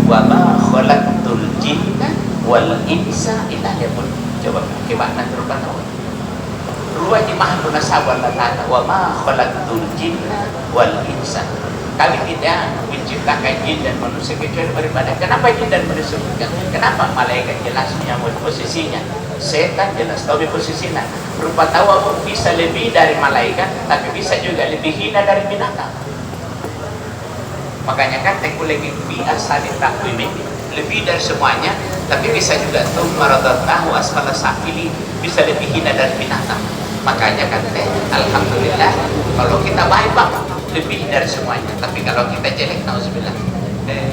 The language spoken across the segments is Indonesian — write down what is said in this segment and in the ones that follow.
wa ma khalaqtul jinna wal insa illa liya'budun. Coba gimana terus ruwa di mahlu nasawal latana wa ma khalaqtul jinna wal insa. Kami tidak menciptakan jin dan manusia kecuali beribadah. Kenapa jin dan manusia? Kenapa malaikat jelasnya posisinya, setan jelas tahu posisinya. Rupa tahu bisa lebih dari malaikat, tapi bisa juga lebih hina dari binatang. Makanya kan tekulegi biasa ditakwimi lebih dari semuanya, tapi bisa juga tuh maradatnahu asfala safili, bisa lebih hina dari binatang. Makanya kan alhamdulillah kalau kita baik Pak lebih dari semuanya, tapi kalau kita jelek nauzubillah.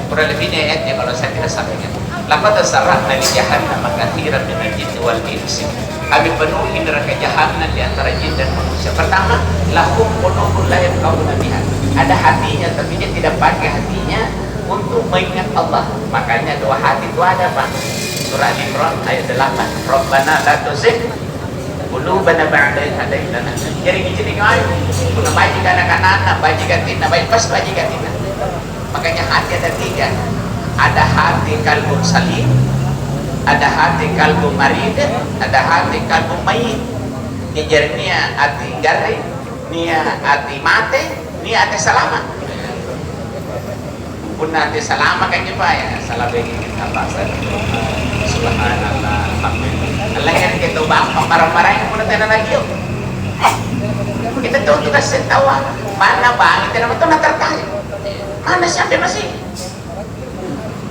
Kurang lebihnya ayatnya kalau saya tidak sampaikan. Laqad sarrafna li jahannam katsiran minal jinni wal insi. Kami penuhi neraka jahanam di antara jin dan manusia. Pertama, lahum qulubun la yafqahuna biha. Ada hatinya tapi dia tidak pakai hatinya untuk mengingat Allah. Makanya doa hati itu ada Pak. Surah Al-Imran ayat 8. Rabbana la tuzigh qulubana ba'da idh hadaitana. Jadi gini ayo. Kuna baji anak-anak, baji katina, baji pas baji katina. Makanya hati ada tiga. Ada hati kalbu salim, ada hati kalbu marid, ada hati kalbu mayit. Nijernia hati garing, nia hati mate, nia hati selamat. Kuna hati selamat kan apa ya? Salah bagi kita bahasa. Subhanallah, alhamdulillah. Allah yang kita bangsa marah-marah yang pun tidak lagi. Kita tahu juga setawa mana bang kita nama tu nak tertarik. Mana siapa masih?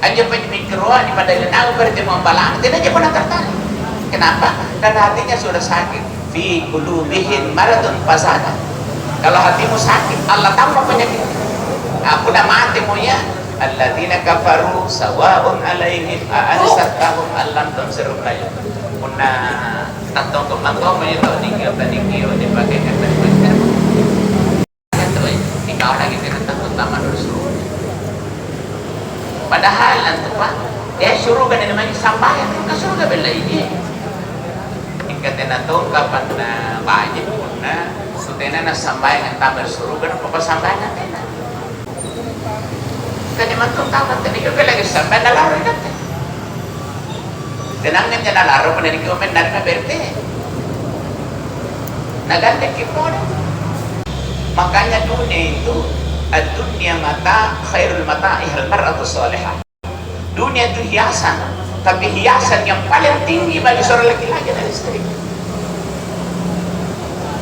Aja mikro di pada lenau bertemu balang tidak aja pernah tertarik. Kenapa? Karena hatinya sudah sakit. Fi qulubihim maradun fasada. Kalau hatimu sakit, Allah tambah penyakit. Aku dah mati moya. Alladzina kafaru sawa'un alaihim a'anzartahum allam tunzirhum la yu'minun. Punna tantong kemantong itu dikio dipakai kata ikaw lagi tinatapos taman rasul. Padahal anto pa dia suruh kan naman sambayan kasuruh ka bela ini ikate na to kapan na wajib na sutena na sambayan ang taman suruh kan papasambayan natin kan naman to taman tadi ka lagi sambayan na laro natin tenangnya niya na laro pa na komen na berte naganda kipon. Makanya dunia itu dunia mata khairul mata ihal mar'atu salihah. Dunia itu hiasan, tapi hiasan yang paling tinggi bagi seorang laki-laki dan istri.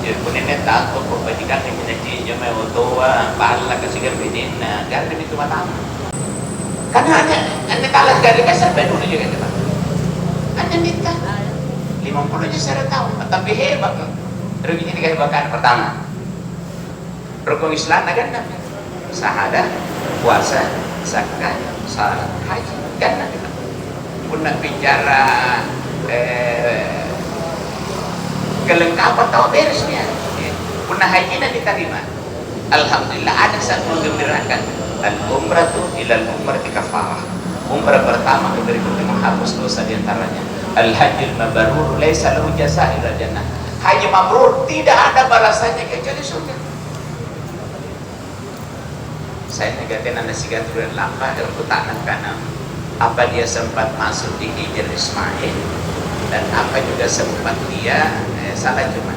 Jadi pun ini takut pembajikan yang menjadi jemaah otowa, bala kasih gabinin, garin itu mata. Karena anda kalah garin kasar dulu juga teman. Anda nikah 50 aja saya tahu, tapi hebat. Ruginya dikehebatan pertama. Rukun Islam kan nabi syahadah, puasa, zakat, salat, haji kan nabi. Pun nak bicara kelengkapan tahu beresnya. Pun haji nak diterima. Alhamdulillah ada satu menggembirakan. Al-umratu ilal umrati kafarah. Umrah pertama berikutnya menghapus dosa diantaranya. Al-hajjul mabrur laisa lahu jazaa illa jannah. Haji mabrur tidak ada balasannya kecuali surga. Saya negatif anda sigat bulan lama dan kutanan karena apa dia sempat masuk di Hijr Ismail dan apa juga sempat dia salah cuma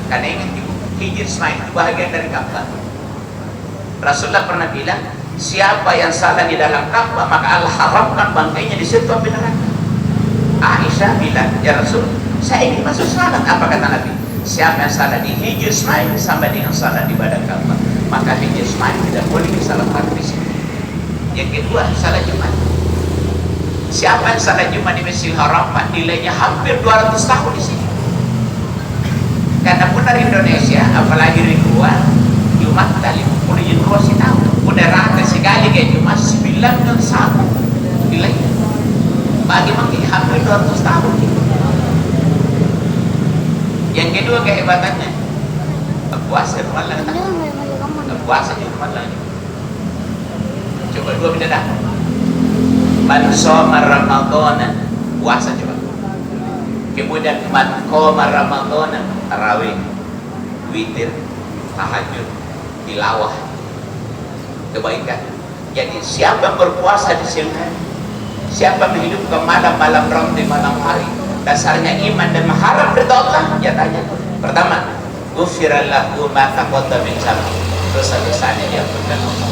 karena ingat Hijr Ismail itu bahagian dari Ka'bah. Rasulullah pernah bilang siapa yang salah di dalam Ka'bah maka Allah haramkan bangkainya di situ api neraka. Aisyah bilang ya Rasul saya ingin masuk salat. Apa kata Nabi? Siapa yang salah di Hijr Ismail sama dengan salah di badan Ka'bah maka Hijr Ismail tidak boleh disalahkan di sini. Yang kedua salah Jumat. Siapa yang salah Jumat di Masjidil Haram nilainya hampir 200 tahun di sini. Karena pun dari Indonesia apalagi Ridwan Jumat kali pun generasi tahu udah rata sekali kayak Jumat 9 dan 1 nilainya bagi makin hampir 200 tahun. Yang kedua kehebatannya puasa malam puasa di rumah lagi. Coba dua beda dah. Man shoma Ramadan puasa coba. Kemudian man qoma Ramadan tarawih, witir, tahajud, tilawah, kebaikan. Jadi siapa yang berpuasa di siang hari, siapa menghidupkan malam-malam Ramadan di malam hari, dasarnya iman dan mengharap ridha Allah. Ya tanya pertama, ghufira lahu ma taqaddama min dzambi, dosa-dosanya diampunkan Allah.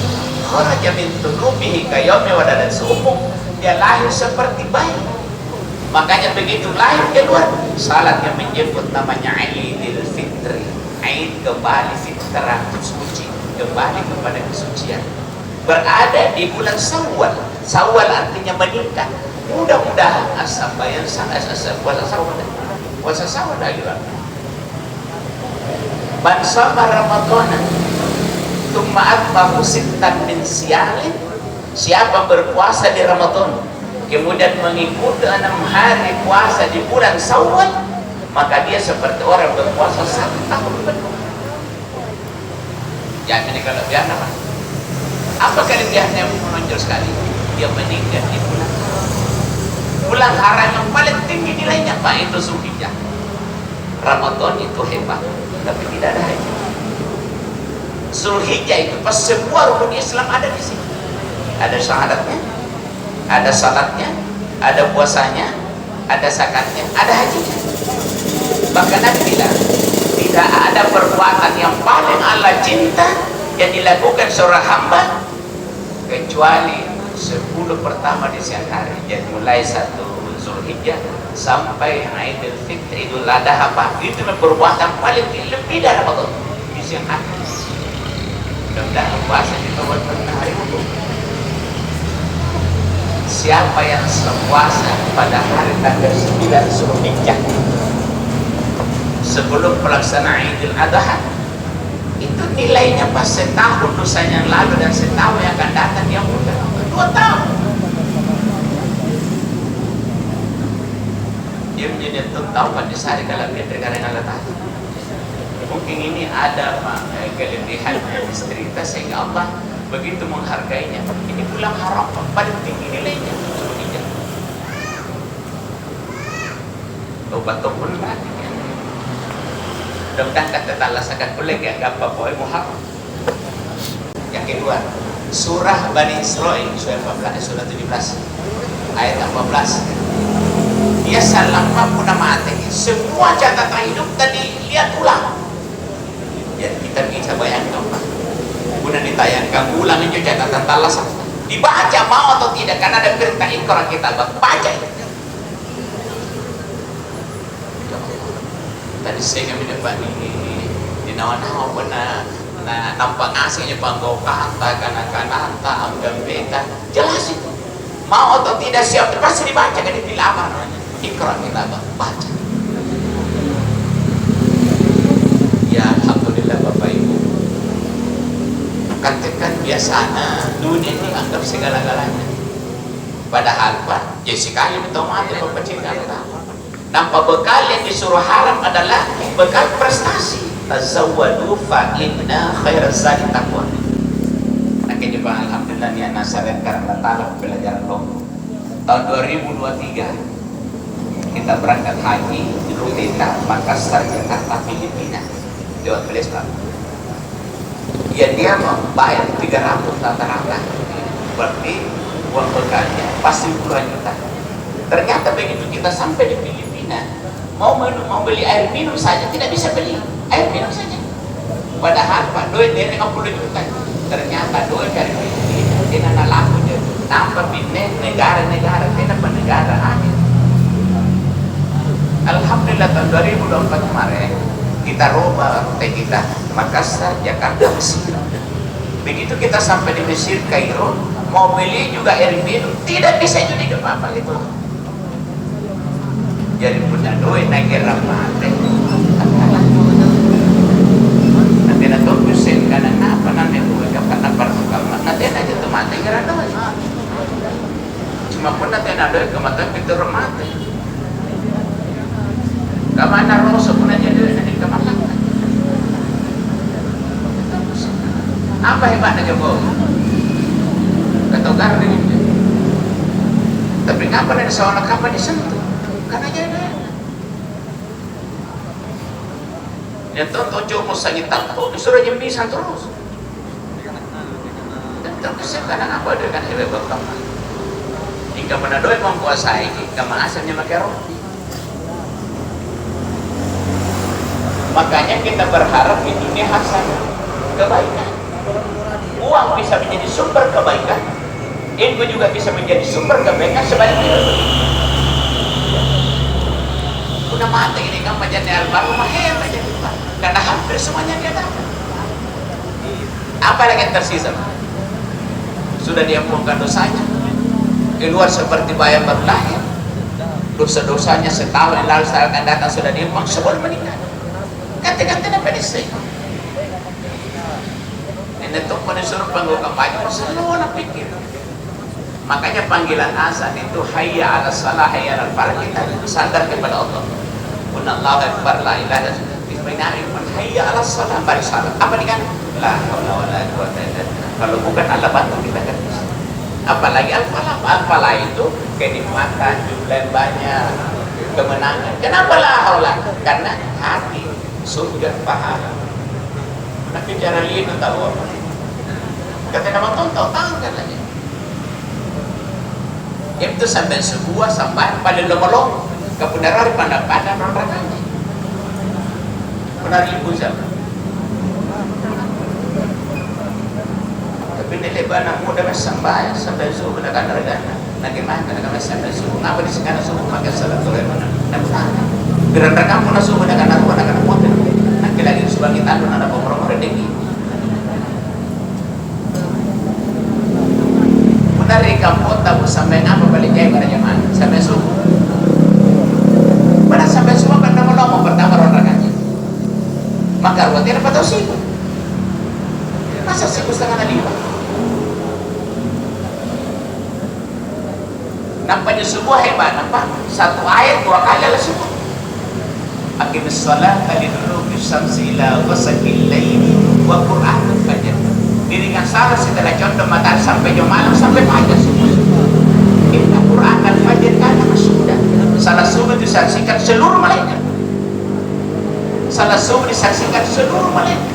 Kharaja min dhunubihi ka yaumi waladat, seumur dia lahir seperti bayi. Makanya begitu lahir keluar salat yang menyebut namanya Aidil Fitri, Aid kembali fitrah suci, kembali kepada kesucian. Berada di bulan Syawal. Syawal artinya meningkat. Mudah-mudahan asaba yang sangat puasa Syawal. Puasa Syawal lagi bang. Man shoma Ramadan tsumma atba'ahu sittan min syawal. Siapa berpuasa di Ramadan kemudian mengikuti 6 hari puasa di bulan Syawal, maka dia seperti orang berpuasa 1 tahun penuh. Jangan ini kalau biar apa? Apa kelebihannya yang menonjol sekali? Dia meninggal di bulan haram yang paling tinggi nilainya, Pak, itu Zulhijjah. Ramadan itu hebat, tapi tidak ada haji. Zulhijjah itu pas semua rukun Islam ada di sini. Ada syahadatnya, ada salatnya, ada puasanya, ada zakatnya, ada hajinya. Bahkan Nabi bilang, tidak ada perbuatan yang paling Allah cinta yang dilakukan seorang hamba kecuali 10 pertama di siang hari. Jadi mulai 1 Zulhijjah sampai Aidil Fitri, Idul Adha, apa itu perbuatan paling lebih dari Ramadan di siang hari. Mudah-mudahan puasa kita buat hari itu. Siapa yang puasa pada hari tanggal 9 Zulhijjah sebelum pelaksanaan Idul Adha, itu nilainya pas setahun dosanya yang lalu dan setahun yang akan datang yang mudah 2 tahun. Dia menjadi tahu pada sehari kalau dia terkadang Allah tahu. Mungkin ini ada kelebihan cerita sehingga Allah begitu menghargainya. Ini bulan haram paling tinggi nilainya. Obat-obat mati. Mudah-mudahan kata Allah akan boleh ya apa boleh muharram. Yang kedua, surah Bani Israil surah 17 ayat 14. Dia salam pun mati. Semua catatan hidup tadi lihat ulang. Jadi kita bisa bayangkan Pak. Guna ditayangkan ulang itu catatan Allah dibaca mau atau tidak karena ada perintah Iqra, kita baca itu. Tadi saya kami dapat di nawan-nawan pernah nampak aslinya panggau kata kanak-kanak ambil beta jelas itu mau atau tidak siap pasti dibaca kan di lamar Iqra kita baca. Ya alhamdulillah Bapak Ibu, katakan biasanya dunia ini anggap segala-galanya, padahal Pak ya sekali betul mati Bapak cinta. Nampak bekal yang disuruh haram adalah bekal prestasi. Tazawwadu fa inna khairaz zadi taqwa. Nah, juga alhamdulillah ni anak saya karena tahu pelajaran lombok. Tahun 2023 kita berangkat haji di Rutita, Makassar, Jakarta, Filipina lewat Malaysia. Ya dia membayar 300 rata-rata. Berarti uang bekalnya pasti puluhan juta. Ternyata begitu kita sampai di Filipina, mau beli air minum saja tidak bisa beli air minum saja. Padahal Pak duit dia 50 juta. Ternyata duit dari Filipina tidak laku dia. Tanpa pindah negara-negara tidak negara akhir. Alhamdulillah tahun 2024 kemarin kita rubah rute kita Makassar, Jakarta, Mesir. Begitu kita sampai di Mesir, Kairo, mau beli juga air minum tidak bisa juga apa-apa gitu. Jadi punya duit naik mati. Nanti nak tubusin kadang apa nanti duit karena pertukaran nanti aja tuh mati kira duit. Cuma pun nanti ada duit kematian itu mati. Kemana rosok pun aja duit nanti kemana? Apa hebatnya coba? Ketogar ini. Tapi ngapa dari seorang kapan disentuh? Karena jadi dia tonton jauh sakit takut disuruh jembisan terus. terus kadang apa dengan hebat berkembang. Jika menadoi mengkuasai, kama asalnya makai roti. Makanya kita berharap di dunia hasanah, kebaikan. Uang bisa menjadi sumber kebaikan, ilmu juga bisa menjadi sumber kebaikan, sebaliknya. Udah mati ini kan menjadi almarhum hebat jadi Pak, karena hampir semuanya dia dapat. Apa lagi yang tersisa? Sudah diampunkan dosanya, keluar seperti bayi baru lahir. Dosa-dosanya setahun yang lalu saya akan datang sudah diampun sebelum menikah. Ganti-ganti apa disini? Ini tuh pada suruh panggil kampanye, selalu nak pikir. Makanya panggilan azan itu hayya ala salah, hayya ala falah, kita sadar kepada Allah. Allahu akbar, la ilaha illallah. Hayya ala salah, bari salat. Apa nih kan? La haula wala quwwata illa billah. Kalau bukan Allah bantu kita kan. Apalagi al-falah, al-falah itu kenikmatan, jumlah yang banyak, kemenangan. Kenapa la haula? Karena hati, surga, pahala. Tapi cara lihat tahu apa? Kata nama tahu kan lagi. Itu sampai sebuah sampai pada lomolong kebenaran pandang-pandang orang-orangnya. Benar ibu zaman. Tapi nilai banyak muda sampai subuh nak regan. Bagaimana nak sampai subuh? Apa di sekarang subuh makan salat sore mana? Nampak. Biar mereka pun subuh nak motor. Nak lagi sebagai tandun ada pemromor tinggi. Dari kampung tahu sampai apa balik jaya pada zaman sampai subuh. Pada sampai subuh kan nama pertama orang kaji. Maka rutin apa tahu sibuk? Masa sibuk setengah 5? Nampaknya subuh hebat, nampak? Satu ayat 2 kali adalah subuh. Aqimis shalah liduluki syamsi ila ghasaqil laili wa qur'anul fajr. Dirikan salah setelah contoh matahari sampai jam malam sampai pagi subuh. Inna Quran al-Fajr kana masuda. Salah subuh disaksikan seluruh malaikat. Salah subuh disaksikan seluruh malaikat.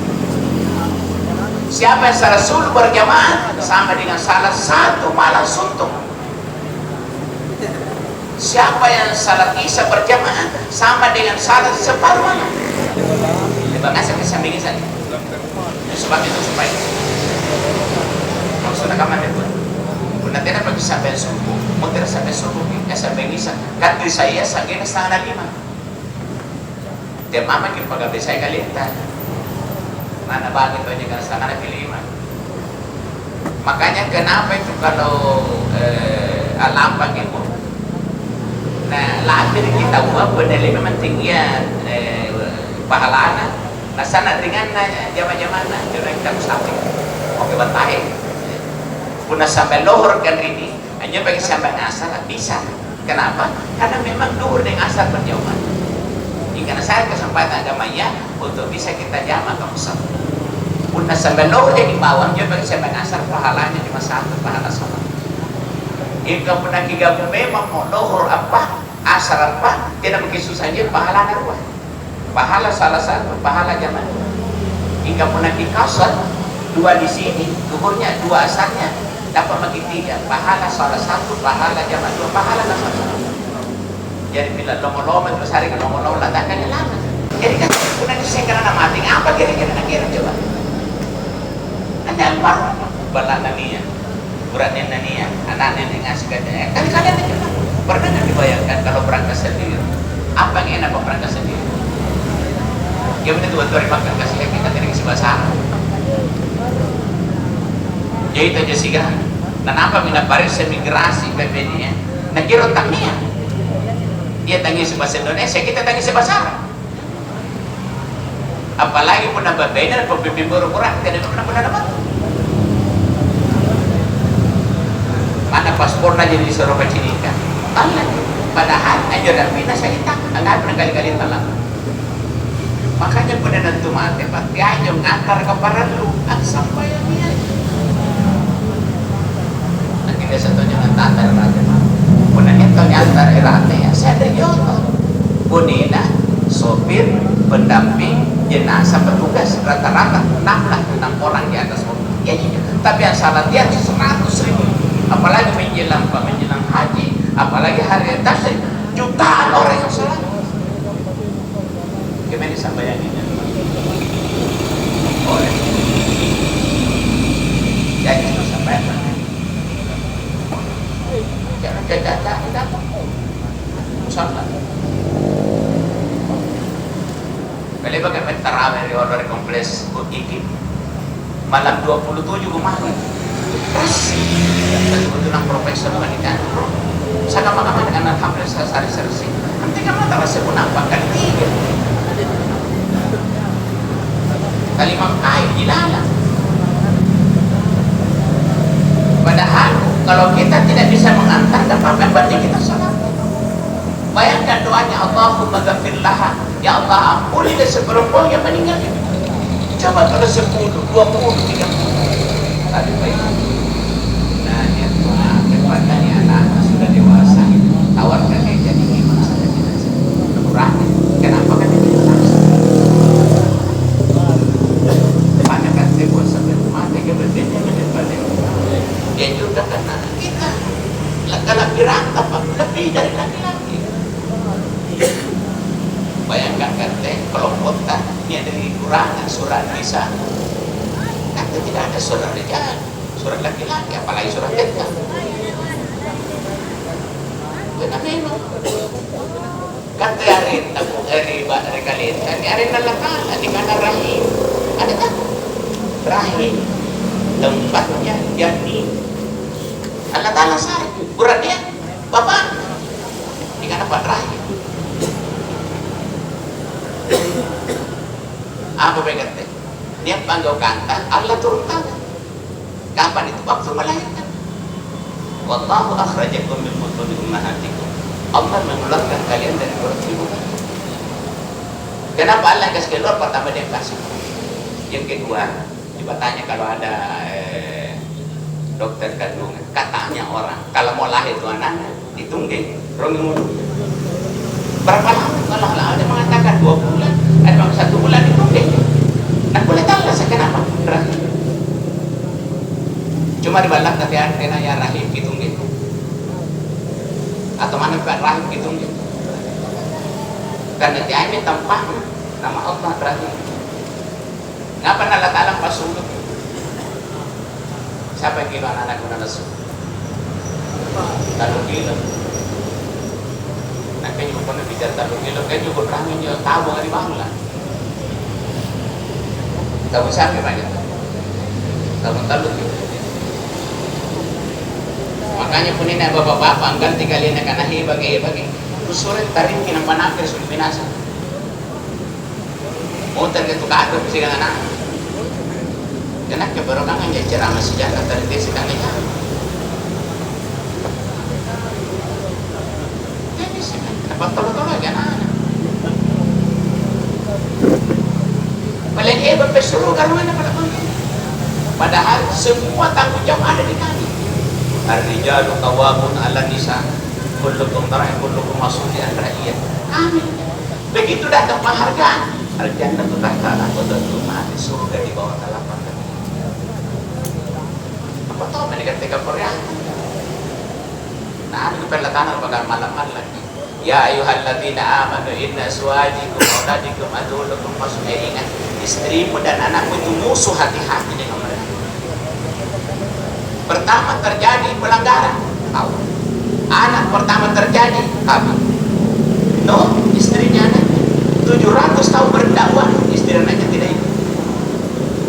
Siapa yang salah subuh berjamaah sama dengan salah satu malam suntuk. Siapa yang salat isya berjamaah sama dengan salat separuh malam. Bahasa kesampingan saja. Sebab itu supaya maksudnya kapan itu? Nanti apa bisa sampai subuh? Mungkin sampai subuh, sampai isya. Kan saya sampai 4:30. Dia mama kita pakai saya kalian. Mana bagi tu jangan setengah 5. Makanya kenapa itu kalau alam bagi itu? Nah, lahir kita buat berdalil memang tinggian pahalana. Nah, sana dengan zaman-zaman orang kita musafir. Oke, bantai. Puna sampai lohor kan ini, hanya bagi sampai asar bisa. Kenapa? Karena memang lohor dengan asar berjauhan. Jika saya kesempatan agamanya untuk bisa kita jamak ke musafir. Puna sampai lohor jadi bawah, hanya bagi sampai asar pahalanya cuma 1 pahala sama. Jika pernah digabung memang mau lohor apa, asar apa, tidak begitu saja pahala narwa. Pahala salah satu, pahala zaman. Jika pernah dikasar, 2 di sini, lohornya 2 asarnya, dapat bagi 3. Pahala salah satu, pahala zaman 2, pahala nasar. Jadi bila lomol-lomol terus hari ke lomol-lomol latakannya lama. Jadi kan pernah disekarang nama mati, apa kira-kira coba? Hanya apa? Balanania. Beratnya nania, anak-anak yang ngasih katanya. Kan kalian itu pernah nggak dibayangkan kalau berangkat sendiri? Apa yang enak berangkat sendiri? Ya benar tuh makan kasih kita tidak kasih bahasa Arab. Jadi itu aja sih kan. Kenapa minat baris semigrasi PPN ya? Negara tangnya. Dia tangi bahasa Indonesia, kita tangi bahasa Arab. Apalagi pun nambah beda, pembimbing kurang tidak pernah dapat. Mana paspor aja disuruh kecilikan talak, padahal aja dan bina saya tak enggak pernah kali-kali talak. Makanya pada nentu mati pak aja ngantar ke para lu sampai yang dia nanti dia satunya ngantar rata pernah itu ngantar rata ya saya ada jodoh bonina sopir pendamping jenazah petugas rata-rata 6 orang di atas mobil Tapi yang salat dia 100.000. Apalagi menjelang haji, apalagi hari tasyrik, jutaan orang yang salat. Gimana bisa bayangin? Oleh jadi itu sampai jangan datang salat. Kali bagaimana tarawih di order kompleks Ikip malam 27 kemarin kasih dan kebetulan profesor wanita saya kamar-kamar dengan alhamdulillah saya sari-sari nanti kamu tak rasa pun apa kali 3 kali air dilalang. Padahal kalau kita tidak bisa mengantar dan apa berarti kita salah. Bayangkan doanya Allahumma ghafir laha, ya Allah ampuni seperempuan yang meninggal ini. Coba kalau 10, 20, 30 tadi baik. Nah dia kepadanya anak sudah dewasa tawarkan dia jadi imam saja kurang. Kenapa kan ini banyak kan telepon sampai rumah dia berdiri pada dia juga kena kita laki-laki rantap lebih dari laki-laki. Bayangkan kata kalau kota ini ada kekurangan surat Nisa, kata tidak ada surat rijal, surat laki-laki, apalagi surat kita. Benar memang. Kata hari tabung hari kalian, hari nalakala di mana rahim, ada tak? Rahim tempatnya jadi Allah Taala saya berat dia, bapak, di mana Pak rahim? Apa berkata? Dia panggil kanta, Allah turun tangan. Kapan itu waktu melahirkan? Wallahu akhrajakum min butuni ummahatikum. Allah mengeluarkan kalian dari perut ibu. Kenapa Allah kasih keluar? Pertama dia kasih. Yang kedua, coba tanya kalau ada dokter kandungan, katanya orang kalau mau lahir itu anaknya ditunggu rongi berapa lama? Kalau ada mengatakan 2 bulan, ada 1 bulan ditunggu. Nah boleh tahu lah saya kenapa? Rahim. Cuma dibalak nanti antena ya rahim ditunggu. Atau mana bukan rahim ditunggu. Dan nanti ayat tampak nama Allah rahim. Ngapa Allah Ta'ala pasulut? Siapa yang kilo anak-anak guna nasu? Lalu kilo. Nah kaya juga pernah bicara lalu kilo, kaya juga rahim juga tabung di bangla. Tabung sampai banyak. Tabung taluk kilo. Makanya pun ini bapak-bapak ganti kalian akan nahi bagi usurin tarim kinang panakir sulit binasa. Motor gitu kado sih kan anak. Kenapa baru kangen jadi ceramah sejarah tadi dia sedang lihat. Jadi sih kenapa tolong lagi anak. Paling hebat pesuruh karuan pada kami. Padahal semua tanggung jawab ada di kami. Ar-rijalu qawwamun 'ala nisa. Kullukum ra'in kullukum mas'ulun 'an ra'iyah. Amin. Begitu datang penghargaan. Al-jannatu tahta aqdamil ummati, surga di bawah telapak kaki. Apa tahu mereka tega Korea? Nah, itu perlatanan pada malam-malam. Ya ayyuhalladzina amanu inna azwajakum wa auladakum aduwwun lakum fasbir. Ingat, istrimu dan anakmu itu musuh, hati-hati dengan mereka. Pertama terjadi pelanggaran, Allah. Anak pertama terjadi, Abi. No, istrinya anaknya 700 tahun berdakwah, istri anaknya tidak ikut.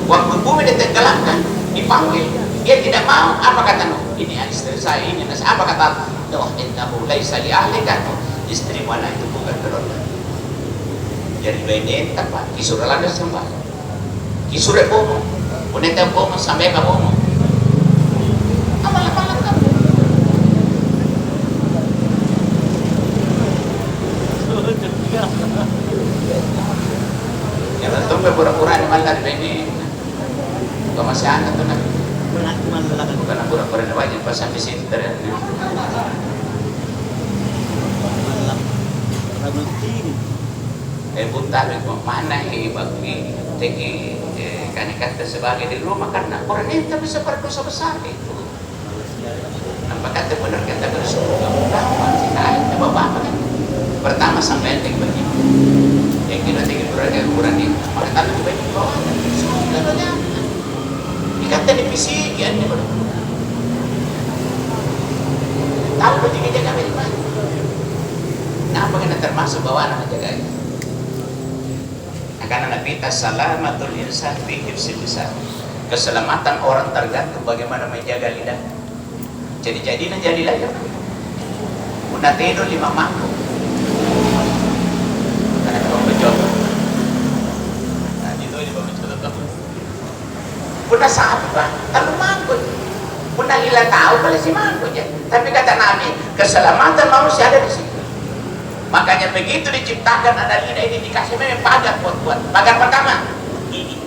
Waktu bumi ditenggelamkan, dipanggil, dia tidak mau. Apa kata Nuh? Ini istri saya, ini apa kata Nuh? Innahu laisa li ahlika, istri mana itu bukan keluarga. Jadi benen tanpa kisur lada sembah, kisur bomo, puneta bomo sampai ke bomo. Amal-amal kamu. Ya betul pura-pura di mana di benen. Kau masih anak tuh nak. Bukan pura-pura di wajib pas sampai sini terus. Bunta mana bagi teki Makanya kata sebagai di rumah karena orang itu bisa berdosa besar itu. Nampak kata benar kata bersyukur kamu masih kaya coba apa kan? Pertama sampai yang bagi yang kita tinggal kurang ini maka tanah juga di bawah sudah banyak dikata di pisikian ini baru tahu berarti jaga dari mana kenapa kena termasuk bawaan anak jaga ini karena Nabi kita salamatul insan fi hifzil lisan keselamatan orang tergantung bagaimana menjaga lidah jadi jadilah ya una tidur 5 mangkuk karena kalau mencoba nah itu di bawah mencoba puna sahabat terlalu mangkuk puna gila tahu kalau si mangkuk ya tapi kata Nabi keselamatan manusia ada di situ makanya begitu diciptakan ada lidah ini dikasih memang pagar buat pagar pertama gigi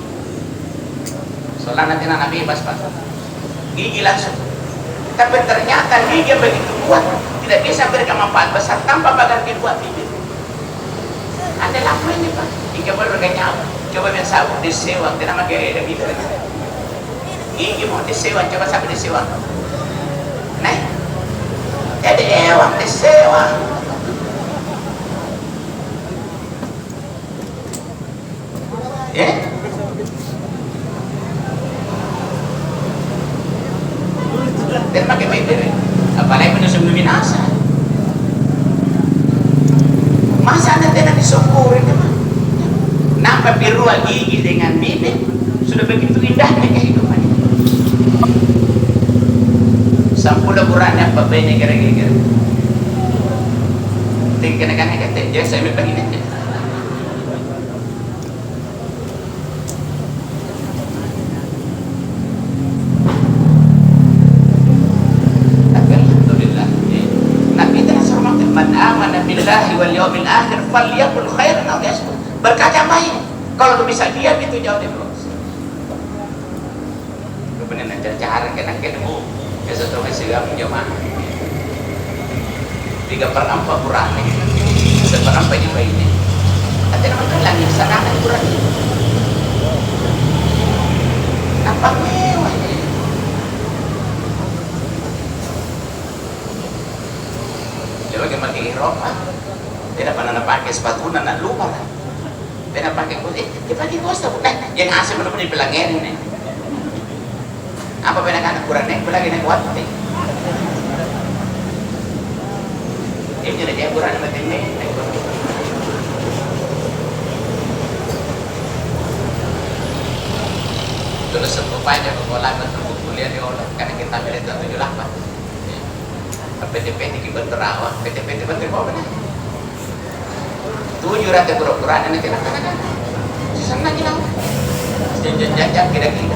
soalnya nanti Nabi pas gigi langsung tapi ternyata gigi begitu kuat tidak bisa memberikan manfaat besar tanpa pagar kedua bibir ada lama ini Pak gigi baru nyawa coba biasa disewang tidak pakai bibir gigi mau disewang coba sampai disewang nah jadi ewang disewang ya dan pakai bibir apalagi penyusup binasa masa anda tidak disyukuri teman nampak biru gigi dengan bibir sudah begitu indahnya kehidupan sampul burannya apa banyak kira-kira tinggal kena kata jadi saya begini billahi wal yawmil akhir falyakul khairan aw liyasmut berkata baik kalau bisa diam itu jauh lebih bagus kebenaran cara kena ketemu ya setelah segala menjamah 3/4 kurang seperempat juga ini ada nama lagi sana kurang apa mewah coba kita pakai Eropa tidak pernah pakai sepatu nak lupa lah tidak pakai kunci dia pakai kos tak yang asal benar-benar dipelangin ini apa benar kan kurang nih pelangin yang kuat ini jadi dia kurang macam ni terus sepupanya bola bentuk kuliah di olah karena kita pilih 78 PT-PT kita terawat, PT-PT bentuk apa nih? 700 pura-pura nanti kan? Sisanya gila, jajak kira-kira.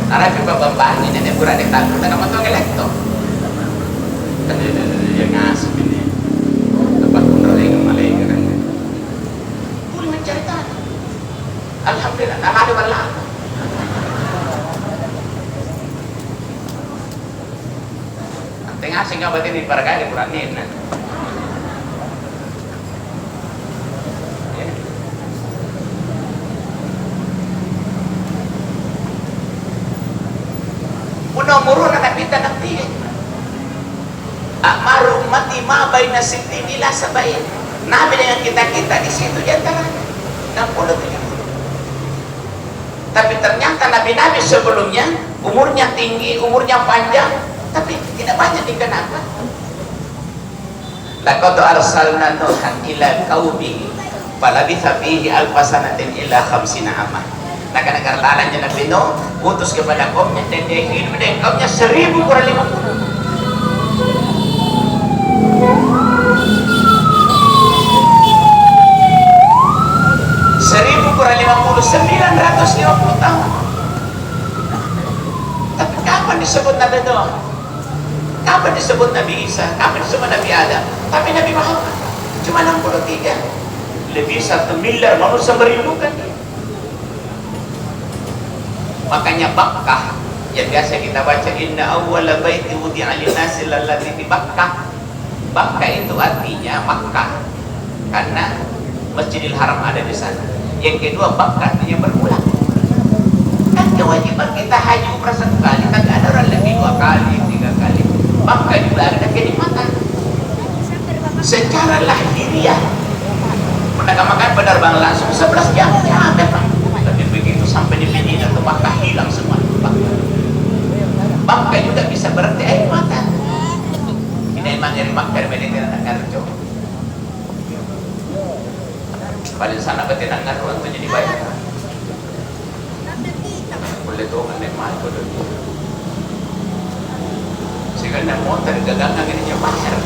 Karena kita bambang ini nih pura di tangan, kita nama tuh elektor. Tadi yang ngasih ini, tempat penerangan Malaysia kan? Boleh mencari tanah. Alhamdulillah, tak ada malah. Tengah sehingga batin di parga di Quranin. Mudah-mudahan anak kita nanti. Akmaru ummati ma baina sittin ila sab'in. Nabi dengan kita di situ di antaranya 60 70. Tapi ternyata nabi-nabi sebelumnya umurnya tinggi, umurnya panjang. Tapi tidak banyak dikenal. Laqad arsalna Nuhan ila qaumihi falabitha fihi alfa sanatin illa 50 amah. Negara lalanya Nabi Nuh utus kepada kaumnya dan dia hidup dengan kaumnya 1000 kurang 50. Seribu kurang 50 950 tahun. Tapi kapan disebut Nabi Nuh? Kapan disebut Nabi Isa? Kapan disebut Nabi Adam? Tapi Nabi Muhammad cuma 63. Lebih 1 miliar manusia merindukan. Makanya Bakkah yang biasa kita baca inna awwala baiti wudi'a lin-nasi lalladzi bi Bakkah. Bakkah itu artinya Makkah karena Masjidil Haram ada di sana. Yang kedua Bakkah artinya berulang. kewajiban kita haji umrah 1 kali, tapi ada orang lebih 2 kali, 3 kali. Maka juga ada kenikmatan. Secara lahiriah menegakkan penerbangan langsung 11 jam capek Pak. Tapi begitu sampai di Medina atau Makkah hilang semua Makkah juga bisa berarti air mata. Ini emang dari Makkah dari Medina dan Ngarjo. Paling sana betina Ngarjo itu jadi baik. Boleh tuh kan memang itu dulu. Sehingga motor gagangan ini bayar.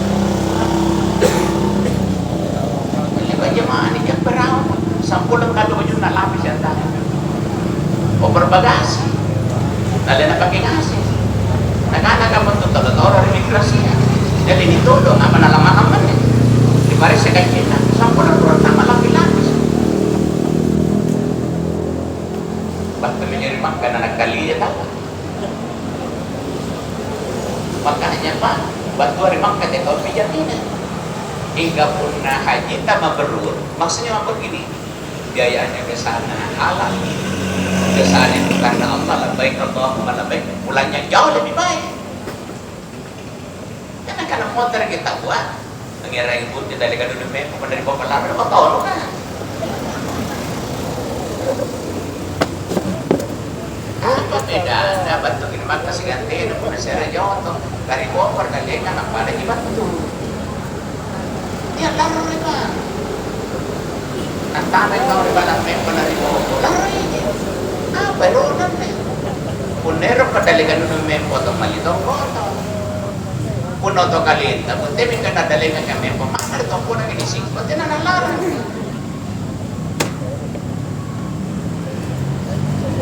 Bagaimana ini yang berawal sampulan kalau baju nak lapis yang tadi over bagasi nak nak pakai ngasih nak kamu tuh kalau orang imigrasi ya jadi ditodong apa nak lama-lama nih di mari sekali nak sampulan orang tak malam lapis bahkan mencari makan anak kali ya tak makanya Pak batu hari makan ya kau pijat ini hingga pernah haji tak mabrur. Maksudnya apa begini? Biayanya ke sana halal. Ke sana itu karena Allah labbaik Allahumma labbaik. Pulangnya jauh lebih baik. Karena motor kita buat mengira ibu di dari kadang dulu dari bapak lama apa tahu kan? Apa beda? Dapat tuh ini maka seganti pun saya jauh tuh dari bapak dari kan apa ada gimana tuh? Ya laro riba. Antara kau riba lang memang dari bawah. Laro ini. Baru nanti. Punero kadalikan nung memang atau malitong koto. Puno to kalita. Punte minta kadalikan kami memang. Mana to puno ginising. Punte na nalaro.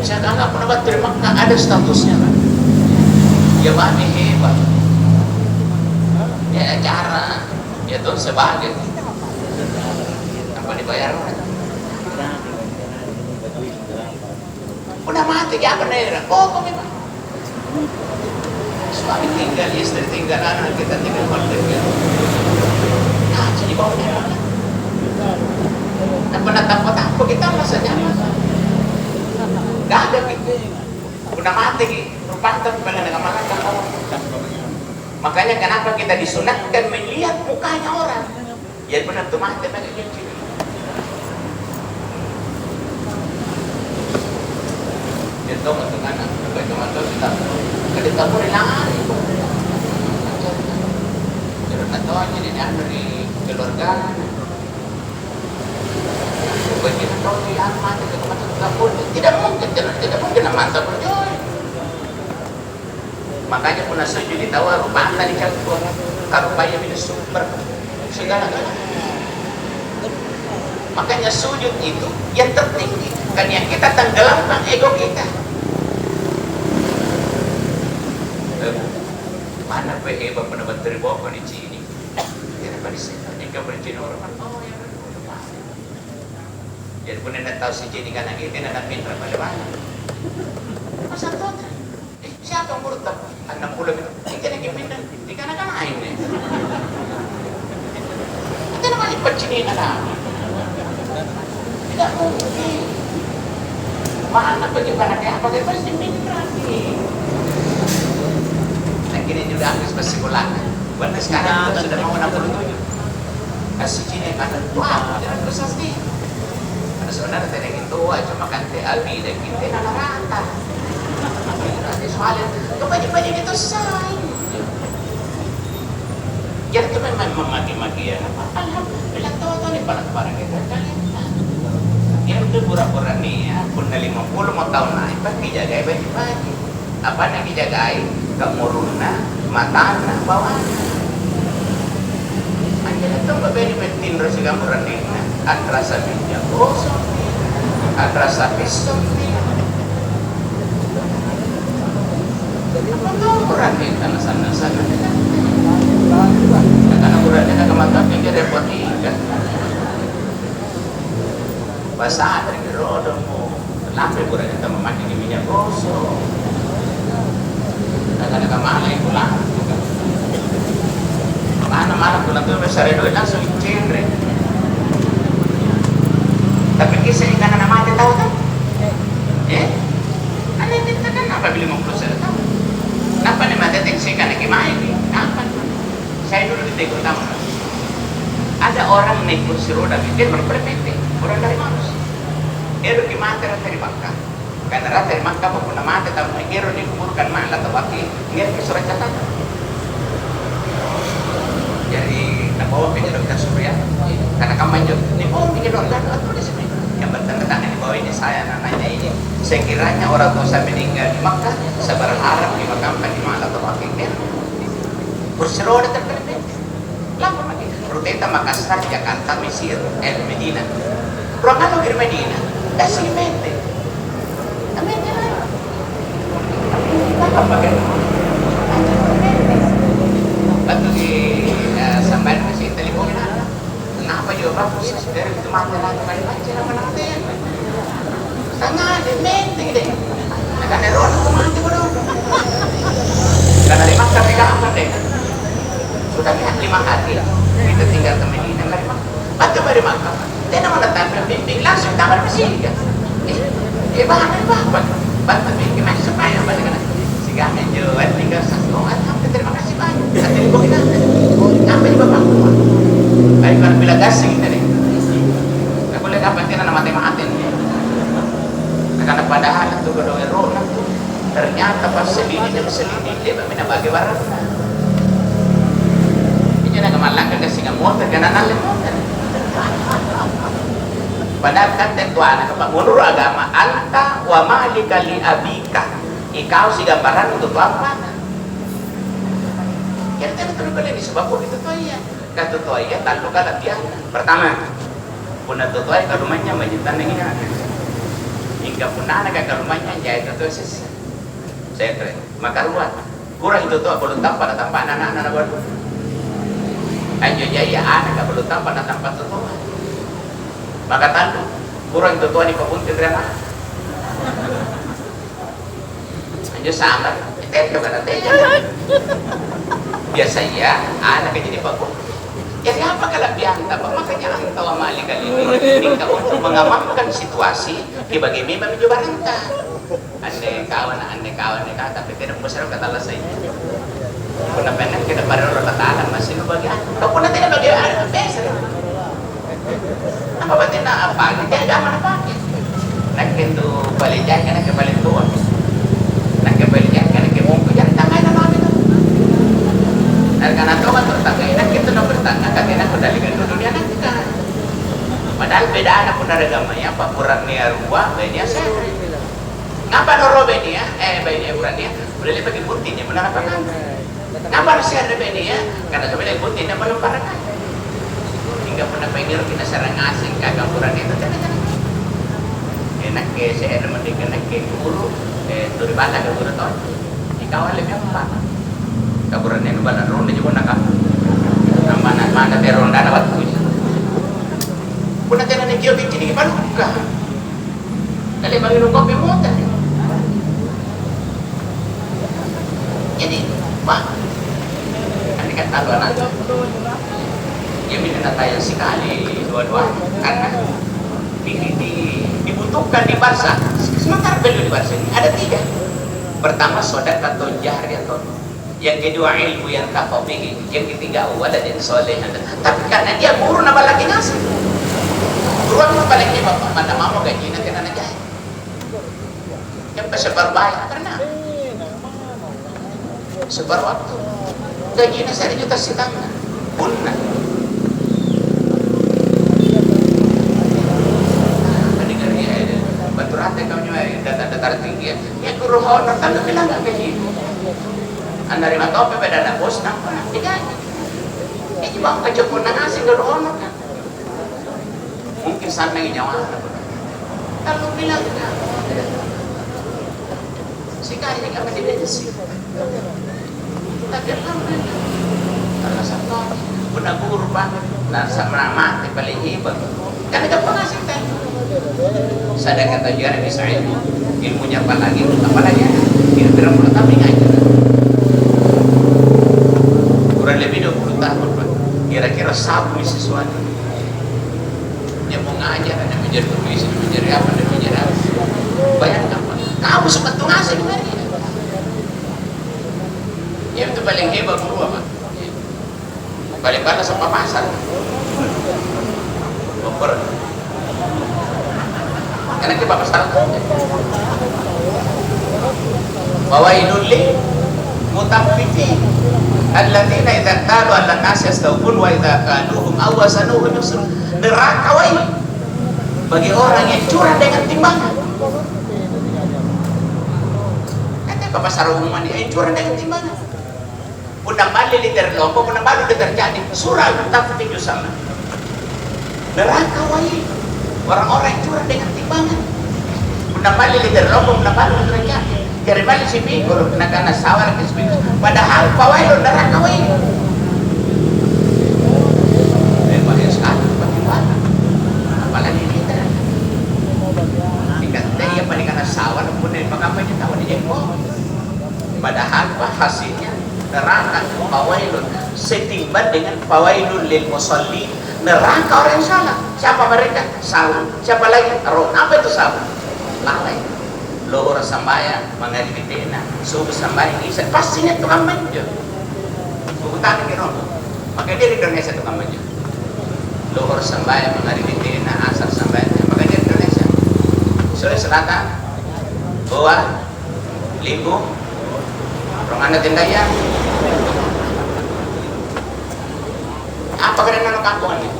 Saya kagak pernah buat terima ada statusnya kan. Ya mami hebat. Ya cara. Ya tuh sebagai apa dibayar udah mati ya bener kok memang suami tinggal istri tinggal anak kita tinggal keluarga nah jadi bawahnya dan penatap apa kita masa nyaman gak ada gitu udah mati rupanya pengen dengan makan makanya kenapa kita disunatkan melihat mukanya orang ya benar tuh mati pakai cincin dia tahu nggak anak cuma tahu kita kada tahu rilangan jadi tahu aja dia dari keluarga begitu tahu dia mati ke tempat pun tidak mungkin mantap berjoy. Makanya pun sujud ditawar mana dicampur karupaya minus super segala-galanya. Makanya sujud itu yang tertinggi kan yang kita tenggelamkan ego kita. Mana hebat pendapat dari bawah di sini. Tidak pada sini jika bercina orang oh ya benar. Jadi pun anda tahu si jadi kanan itu anda pintar pada mana. Masa tuh siapa yang murtad? 60 itu. Kita nak pindah. Di kanan lain ni. Kita nak balik pecini nak. Tidak mungkin. Mana bagi para kaya apa kita pasti pindah ni. Nah kini sudah habis bersekolah. Benar sekarang kita sudah mau 67. Kasih cini kanan tua. Jangan terus ni. Karena sebenarnya tidak gitu. Cuma kan TAB dan kita nak rata. Soalnya baju-baju itu selesai jadi itu memang memaki-maki ya alhamdulillah tahu nih barang kita kalian yang itu pura-pura nih ya pun 50 mau tahun naik pasti jagai baju-baju apa yang dijagai kemuruna matana bawahnya anjir itu berbeda betin rasa gamuran nih atrasa minyak gosok atrasa pisau orang kita sana sana karena kurangnya nak mata pikir repot ikan basah dari rodong kenapa kurangnya kita memakai minyak gosok kadang-kadang malah itu lah mana pulang tu besar itu langsung cendere tapi kisah ikan anak mati tahu kan aneh Kenapa beli 51 tahun? Kenapa nih mati teksi kan main? Kapan? Saya dulu di Teguk Taman. Ada orang naik kursi roda, dia berpelete, orang dari mana? Ero gimana dari Makkah? Karena rata dari Makkah pun mati, tapi ero dikuburkan malah atau baki, nggak surat catatan. Jadi, nabawa pikir dokter Surya, karena kampanye, nabawa pikir dokter atau di sini. Yang bertanda-tanda di bawah ini saya nananya ini. Sekiranya orang tua saya meninggal di Makkah, saya berharap dimakamkan di Makkah atau Makkah. Kursi roda terpelete. Lama lagi. Ruteta Makassar, Jakarta, Mesir, Medina. Ruang kalau di Medina, kasih mente. Mente lah. Apa pakai? Waktu di sampai di sini teleponin anak. Kenapa juga Pak Fusis dari itu mati lagi kali baca nama nanti? Sangat mente deh. Akan ada orang tuh mati bodoh. Karena di Makkah mereka apa deh? Sudah 5 hari kita tinggal ke Medina dari Makkah. Batu dari Makkah. Dia nama datang bimbing langsung tamat di sini kan? Bahan apa? Batu bimbing masih supaya apa dengan sehingga menjual tinggal satu. Alhamdulillah terima kasih banyak. Nanti di bawah apa di bapak? Baik kalau bila gasing tadi. Aku lihat apa yang nama tematin. Karena padahal itu kedua roh ternyata pas selidiki dia memang bagi barang. Ini nak malangkan kasih kamu terkena nalar. Padahal kan tentu anak menurut agama anta wa malika li abika. Ikau si gambaran untuk apa? Yang tentu kali ini sebab itu tuh ya. Kata tuh ya lalu kalau dia pertama punah tuh ya ke rumahnya menyetan ini kan. Hingga punah anak ke rumahnya jahit itu sih. Saya kira maka ruat kurang itu tuh belum tampak anak-anak baru. Ayo jaya anak belum tampak tuh. Maka tandu kurang itu tuh di kebun kedrena. Ayo sama itu kan biasanya anak jadi bagus. Jadi apa kelebihan? Apa makanya antara mali kali ini untuk mengamankan situasi dibagi memang mencoba renta. Ane kawan tapi tidak besar kata lah saya. Pernah pendek kita pada orang katakan masih bagi. Kau pernah tidak bagi biasa. Apa betina apa? Kita ada mana pakai? Nak itu balik jalan nak balik tua. Nak balik jalan nak mungkin jangan tangan nama itu. Karena tuan bertangga nak kita nak bertangga karena kendalikan dunia nak kita. Padahal beda anak pun ada gamanya. Apa kurangnya ruang beda saya. Ngapa noro beda? Beda kurangnya. Boleh bagi putihnya mana apa kan? Ngapa saya ada beda? Karena sebenarnya putihnya belum parakan. Hingga pernah pengen kita sarang asing kagak kurang itu enak ke saya mending enak ke guru dari bala ke guru tahun ikaw lebih apa kaburan yang bala ronda juga nak mana teronda dapat tuh pun nanti nanti kio bikin ini baru buka kali bagi kopi motor jadi pak ini kan tahu anak dia minta tayang sekali dua-dua karena dibutuhkan di Barca. Sementara beliau di Barca ini ada 3. Pertama sedekah atau jariah atau yang kedua ilmu yang tafabihi, yang ketiga waladin soleh. Tapi karena dia guru nama lagi ngasih beruang baliknya bapak mana mau gaji nanti anak jahit yang sebar bayar karena sebar waktu gajinya 1 juta setengah punah. Data tinggi ya guru honor tanda bilang nggak begitu anda terima kau beda anak bos nampak tidak ini bang kejepun ngasih guru honor kan mungkin sana yang nyawa kalau bilang sekali nggak mesti bensin tapi alhamdulillah kalau satu punya guru banget nasa mati paling hebat karena itu pengasih teh sadar kata juara bisa ilmunya apalagi kira-kira 10 tahun ngajar kurang lebih 20 tahun kira-kira sabu sesuatu dia mau ngajar ada menjadi tulis menjadi apa dan menjadi apa bayangkan apa kamu sempat tuh ngasih kemarin Ya itu paling hebat berdua Pak. Paling balas sama pasar. Bumper. Karena kita pasar. Wawailul lil mutaffifin alladzina idza qalu 'alan nasi yastawfun wa idza kaluhum aw wasanuhum yusrun. Neraka wail bagi orang yang curang dengan timbangan. Kata Bapak Sarungan yang curang dengan timbangan. Punang mali liter lompo, punang malu liter jadi surah tak tinju sama. Neraka wail orang-orang yang curang dengan timbangan. Punang mali liter lompo, punang malu liter jadi. Dari mana si Biko kena sawar ke Biko. Padahal pawail neraka wail. Bahaya sekali bagaimana? Apalagi liter. Tingkat dia paling kena sawar pun dari pengampanya tahu di jengkol. Padahal hasilnya neraka fawailun setimbang dengan fawailun lil musallin. Neraka orang yang salah. Siapa mereka? Salah. Siapa lagi? Roh. Apa itu salah? Lalai. Lohor sambayang menghadapi tena, subuh sambayang isa pastinya tukang manjo. Bukan ke roh. Maka dia di Indonesia tukang manjo. Lohor sambayang menghadapi tena, asar sambayang. Maka dia di Indonesia. Sulawesi Selatan, Goa, Limbung, Rongana Tendaya. Apa kena nama kampung ini?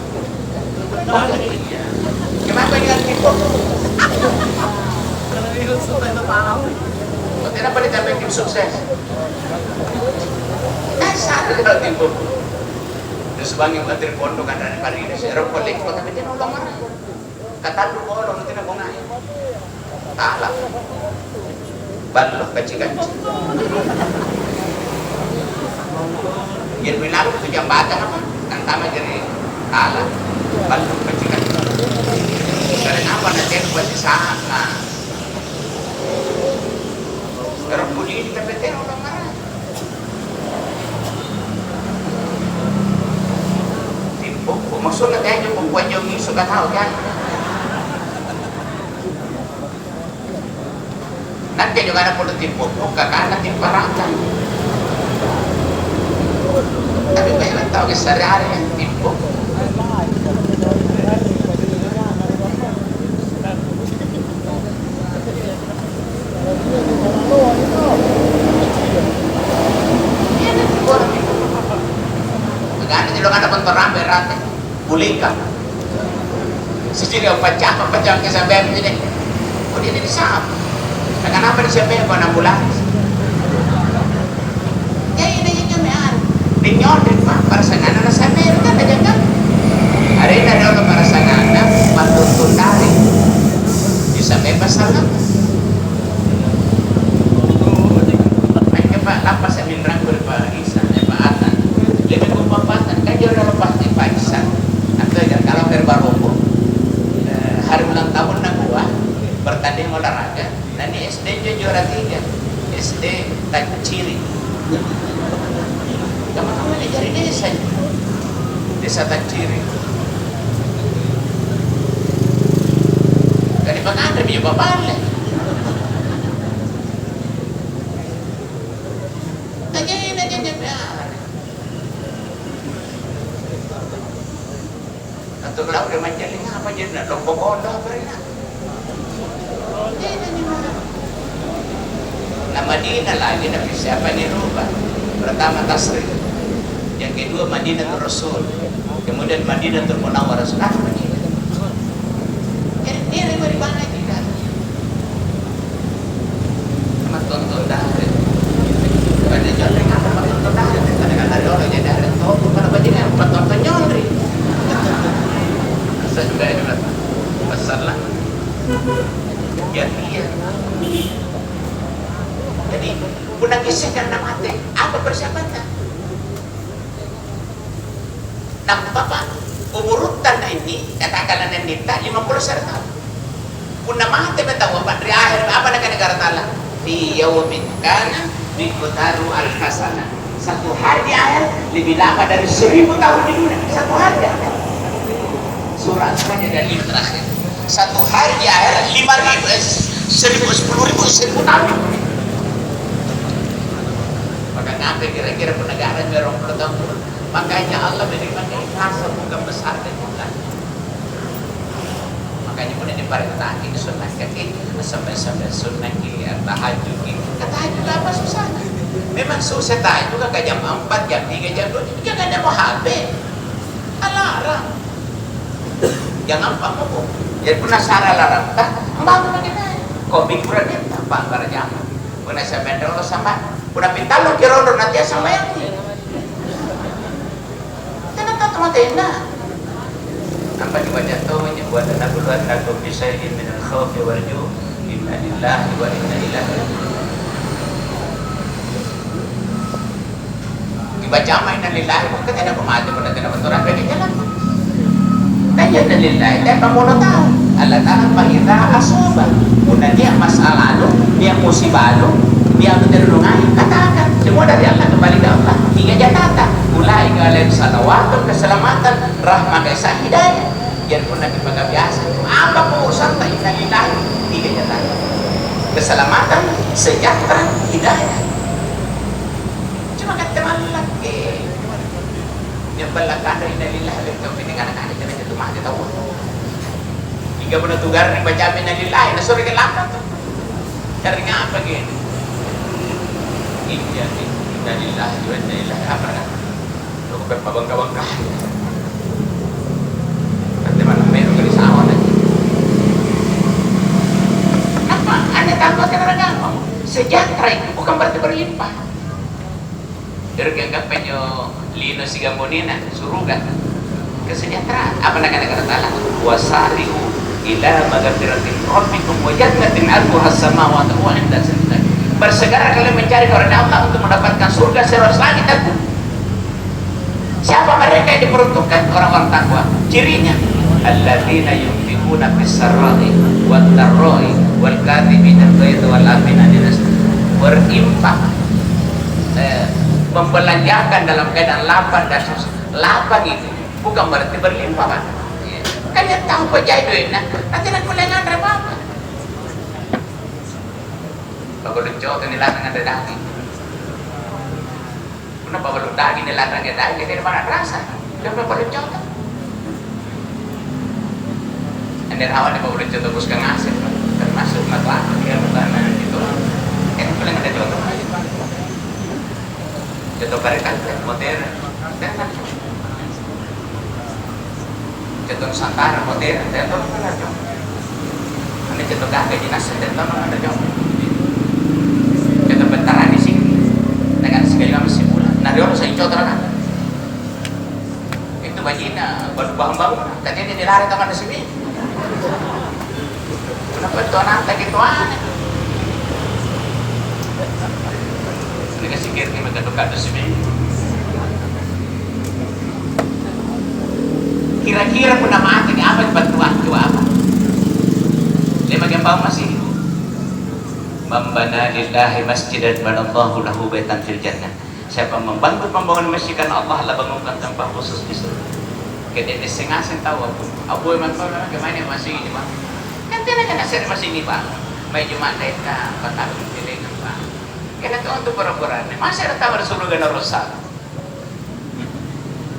Kenapa dengan Timur? Kenapa ditambah tim sukses? Sadar kalau Timur. Terus bangi menteri pondok kan dari Paris, serap kolek, tapi dia nolong orang. Kata lu orang tidak mau ngai. Kalah. Balok kecil-kecil. Yang bilang itu jambatan apa? Yang sama jadi kalah. Balok kecil-kecil. Dari apa nanti yang buat di sana? Sekarang bunyi di KPT orang marah. Timpuk, maksudnya kayaknya membuat yang suka tahu kan? Nanti juga ada politik pupuk, kakak anak timparakan. Tapi banyak tahu ke sehari-hari yang timpuk. Magana di lugar na pantorang berate, bulika. Sejauh pecah ke sabihan ini, kok dia disam? Kenapa di siapa yang kena ambulans? Ya ini yang mean. Dinyor din pa para sa ngana na sa Amerika na dyan ka. Hari na daw para sa ngana matutun dari. Di sa may pasalam. May pa lapas sa minrang ko pa isa ay paatan. Lebih ko papatan kaya na lepas di paisa. Ang kaya kalau berbaro po. Hari ulang tahun na gua bertanding olahraga. Dan di SD juara 3 SD Taciri. Kamu dari desa Taciri. Dari mana ada biar balik? Aja biar. Atau kalau udah menjalin apa jadi nak lombok kondo apa ini? Nah Madinah lagi tapi siapa nih rubah? Pertama Tasrif, yang kedua Madinatul Rasul, kemudian Madinatul Munawwarah. Nah Madinah. Ini dari mana kita? Sama tonton dari. Pada jalan apa tonton dari? Kadang-kadang ada orang yang dari tonton kalau Madinah tonton nyori. Saya juga itu lah. Masalah. Ya iya. Jadi punang kisah karena mati apa persiapannya? Nah Bapak umurutan ini katakanlah nendita 50 tahun. Punang mati betah Bapak di akhir apa negara tala di yaumin kana di kotaru al hasanah. Satu hari di akhir lebih lama dari 1000 tahun di dunia. Satu hari di akhir. Surat-suratnya dari terakhir. Satu hari di akhir 5.000, 10.000, 10.000 tahun. Maka ngapain kira-kira penegara merong tahun. Makanya Allah menerima keikhlasan bukan besar dan bukan. Makanya pun ini perintah ini sunnah kaki sampai sunnah ini tahajud ini. Tahajud apa susah? Memang susah tahajud kan jam 4, jam 3, jam 2. Jangan ada mau HP. Alarm. Jangan apa mau. Jadi penasaran alarm. Tak, bangun lagi naik. Kok mingguan dia tak para jam. Puna saya bendel sama. Puna pintar lo kira nanti sama yang ini. Tenang tena. Apa dibaca tuh buat anak bulan aku bisa ini minal khawfi wal ju' inna lillahi wa inna ilaihi raji'un. Dibaca ma inna lillahi bukan ada pemati pada tidak benturan bagi jalan. Tanya inna lillahi dan kamu tahu Allah Ta'ala fa'idha asoba puna dia masalah lu dia musibah lu dia terlungai katakan semua dari Allah kembali ke Allah hingga jatata mulai kalian salawatun keselamatan rahmah kasih hidayah yang pun lagi biasa apa urusan tak inna lillahi hingga jatata keselamatan sejahtera hidayah cuma kata lagi yang belakang dari inna lillahi itu dengan anak-anak jangan jatuh mati tahu hingga pun tugar nih baca inna lillahi nah sore kelapa tuh carinya apa gini inna lillahi wa inna ilaihi raji'un lu berbangga-bangga nanti mana meru ke sawah lagi apa anda takut kan orang gampang sejahtera itu bukan berarti berlimpah dari anggap penyo lino si gambonina surugan kesejahteraan apa nak kata Allah wasari'u ila magfiratin rabbikum wa jannatin 'arduha as-samawati wal ardu bersegera kalian mencari karunia Allah untuk mendapatkan surga seluas langit dan bumi. Siapa mereka yang diperuntukkan? Orang-orang takwa. Cirinya alladzina yunfiquna fis-sarra'i wad-dharra'i wal kadhibina al-ghaiza wal 'afina 'anil nas. Berinfak membelanjakan dalam keadaan lapang dan susah. Lapang itu bukan berarti berlimpah, Pak. Kalian tahu pejai duitnya, nanti nak kulengan apa? Kalau cowok yang dilarang ada daging, kenapa kalau daging dilarang ada daging? Dari mana rasa? Kenapa kalau cowok? Anda awal ni kalau cowok terus kang asep, termasuk matlamat dia makanan itu. Ini paling ada cowok. Cowok barikan modern, dan cowok Nusantara modern, dan cowok mana cowok? Anda cowok kakek dinas, dan cowok mana cowok? Bentaran di sini dengan segala mesin bulan. Nah, dia orang saya coba kan. Itu baginya baru bangun-bangun. Tadi dia dilari taman di sini. Kenapa itu anak gitu aneh? Ini kasih kiri mereka dekat di sini. Kira-kira penamaan ini apa bantuan coba apa? Lima gembang masih. Membana lillahi masjidan banallahu lahu baitan fil jannah. Siapa membangun masjid karena Allah lah bangunkan tempat khusus di surga. Kita ini sengaja tahu abu emang tahu lah kemana masih ini Pak. Kan tidak ada nasi masih ini Pak. Mai Jumat kita patah dengan Pak. Kita tuh untuk pura-pura. Masih ada tahu surga dan rusak.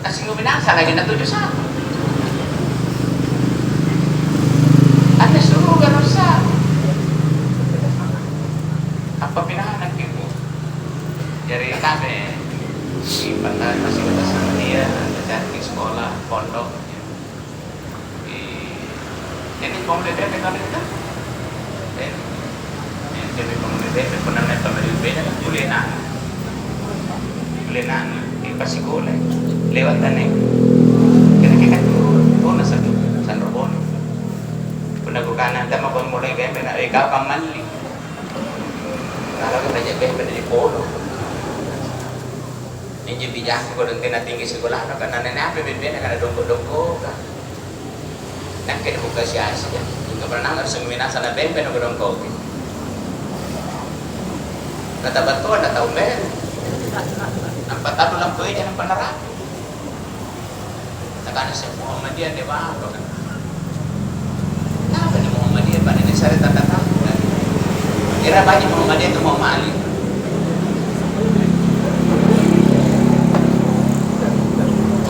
Nasi binasa lagi na 71. Ada surga rusak. Apa pinahanan gitu dari kami di pantai masih ada sama dia di sekolah pondok ini komunitas kalau itu jadi komunitas pernah nonton dari beda kulinan di Pasikole lewat tanah kira-kira tuh nasa San Robon pernah kanan dama pun mulai kayak benar ikaw kamali. Kalau kita jadi dari polo, ini bijak kalau nanti tinggi sekolah, karena nenek apa bebeknya karena dongkok-dongkok, dan kita buka siasa, juga pernah harus seminar sana bebek nongkrong dongkok. Kata batu ada tahu ben, nampak tahu lampu ini nampak neraka. Karena semua Muhammadiyah dia apa kan? Apa nih Muhammadiyah? Pada ini saya tanda tahu. Kira banyak Muhammadiyah itu mau mali.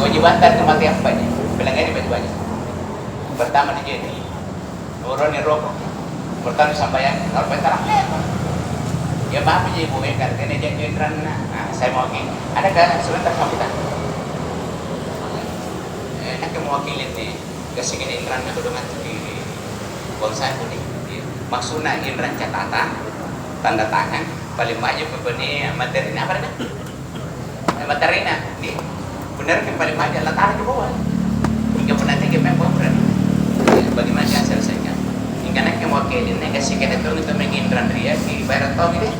Kewajiban dan kematian banyak. Bilang ini banyak. Pertama di jadi, turun di rokok. Pertama sampai kalau petarang lepas. Ya maaf aja ibu ya karena ini jenderal. Nah, saya mau wakil. Adakah sebentar sama kita? Nak mewakili nih. Kasih ini indran yang udah di bonsai ini. Maksudnya indran catatan, tanda tangan, paling banyak pembeni materi apa nih? Materi nih. Benar kan paling banyak letak di bawah. Hingga penanti kita membuat bagaimana selesainya. Hingga nak mewakili nih kasih kita tuh untuk mengindran dia di barat tahun ini.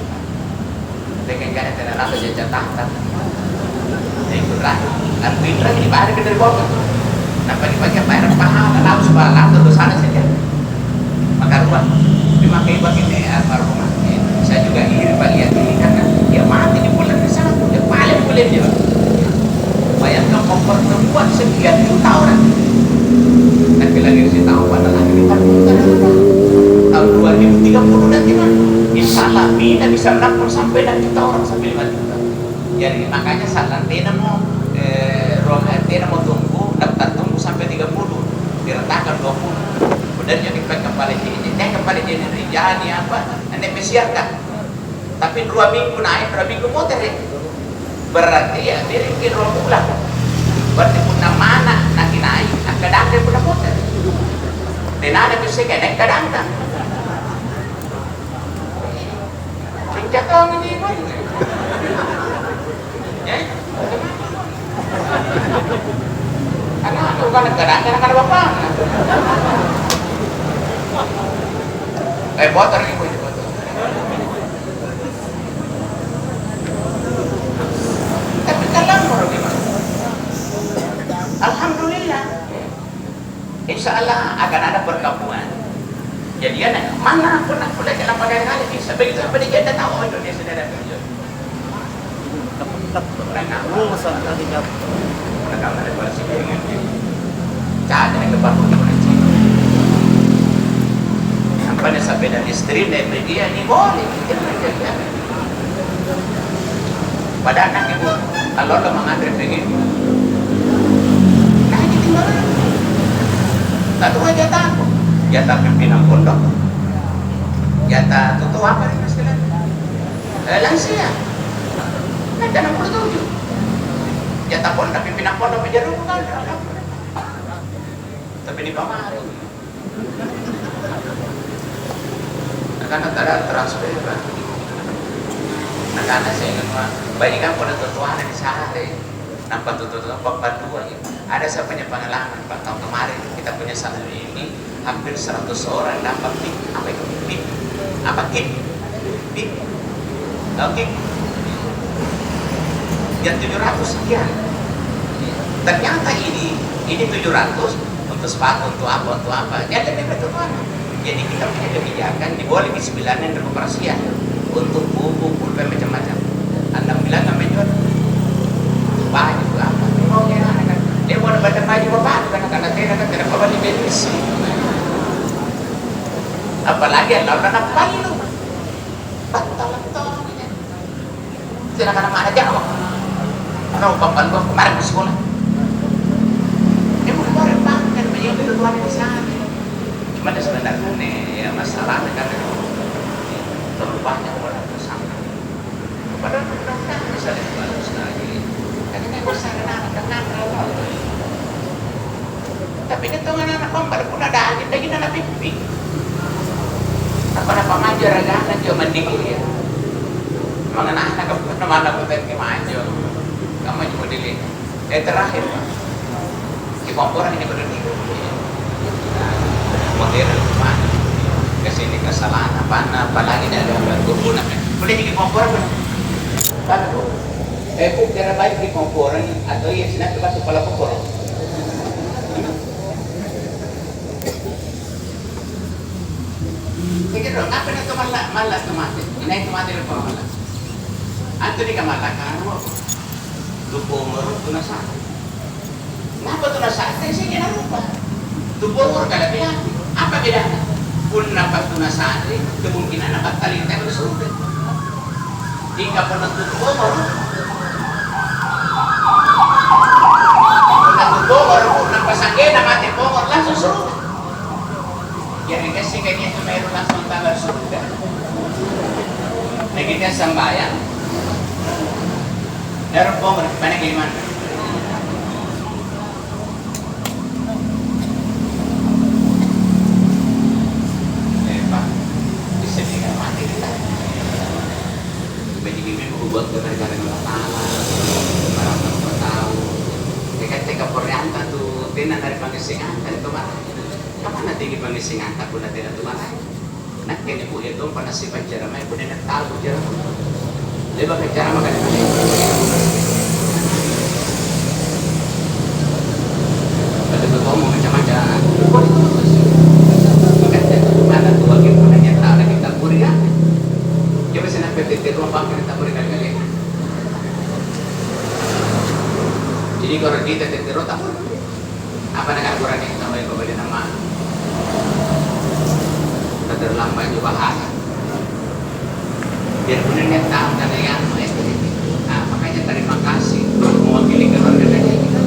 Dengan cara tenaga saja catatan. Jadi berat. Dan indran di barat ke dari bawah. Nampak dipakai bayar pahala, harus balas atau sana saja. Maka ruang dimakai begini rumah. Saya juga iri bagian ini karena dia mati di bulan di sana, dia paling boleh dia. Bayangkan mempertemuan sekian juta orang. Dan bila diri tahu pada lagi di tahun 2030 nanti kan, insya Allah kita bisa menampung sampai 6 juta orang sampai 5 juta. Jadi makanya saat nanti mau ruang antena mau tunggu daftar tunggu sampai 30 diretakan 20 benar jadi kembali jadi jadi apa nanti pesiarkan tapi 2 minggu naik 2 minggu motor ya berarti ya bikin 2 bulan berarti pun mana nanti naik kadang-kadang pun motor dan ada bisa kadang-kadang singkat dong ini ya karena bukan kadang-kadang ada bapak botol ibu ini botol tapi kalau mau gimana alhamdulillah insya Allah akan ada perkampungan jadi ada mana pun aku dah jalan pakai kali bisa begitu apa dia dah tahu Indonesia dah kerja kamar dekorasi dengan cara yang kebangun sampai sampai dari istri dan media ini boleh pada anak ibu kalau udah mengantri begini nah ini tinggal tak tahu jatah pimpinan pondok jatah tutup apa ini istilahnya lansia nah 67 jatah pondok pimpinan pondok menjadi bukan tapi di bawah akan ada transfer kan karena saya ingin banyak kan pada tutuan di sehari nampak tutup papan 2 ya. Ada saya punya pengalaman 4 tahun kemarin kita punya satu ini hampir 100 orang dapat tip apa itu tip apa tip oke yang 700 sekian ternyata ini 700 untuk sepatu untuk apa ya lebih betul jadi kita punya kebijakan diboleh di 9 yang beroperasian untuk buku pulpen macam-macam anda bilang nggak menjual baju apa maunya kan dia mau baca baju bapak karena tidak apa di bisnis apalagi yang lawan apa lu betul silakan mana aja kok kalau bapak gua kemarin di sekolah dia mau kemarin kan banyak kebutuhan di sana cuma ada sebenarnya nih ya masalah karena terlalu banyak orang bersama kepada mudah-mudahan bisa dibalas lagi karena ini besar anak-anak tapi ketungan anak pembar pun ada angin lagi anak pipi apa-apa majar agak aja mending ya memang anak-anak kemana-mana berarti maju kamu juga dilihat terakhir Pak Kipomporan ini berdiri modern mana kesini kesalahan apa lagi dari orang guna boleh di Kipomporan benar bu kira baik Kipomporan atau ya sini coba kepala kopor Sige dong, apa na ito malas tomatis? Inay tomatis na po malas. Anto di ka malakano ako. Tupo mo rin ito na sa akin. Napa ito na sa akin? Sige na rupa. Tupo mo rin kalabihan. Apa bilana? Kung napat ito na sa akin, kemungkinan napatalin tayo na sulit. Di ka pa natutupo mo rin. Natupongor po, nagpasangge na mati pongor langsung surga. Yan kasi ganito mayroon langsung tanggal surga. Nagiging sambayan. Meron pongor, panagiman. Lepas, bisa tinggal mati kita. Bagi-bagi berubah ke negara Baratama, Baratama tahu. Teka Koreanta tu tinan dari Pangasinan dari kemarin. Kapan nanti di Pangasinan tak pun nanti nanti mana? Nak kini bu itu pernah si pacar mai pun nak tahu jarak. Lebih pacar makan ini. Kalau tu ngomong macam-macam, kau itu makan tu mana tu lagi pun hanya tak lagi tak Korea. Coba sana PT rumah pakai tak Korea kali. Jadi kalau kita tetero tak apa nak aturan yang sampai kepada nama terlambat juga bahaya. Biar benar tahu dan yang nah makanya terima kasih mewakili keluarga kita.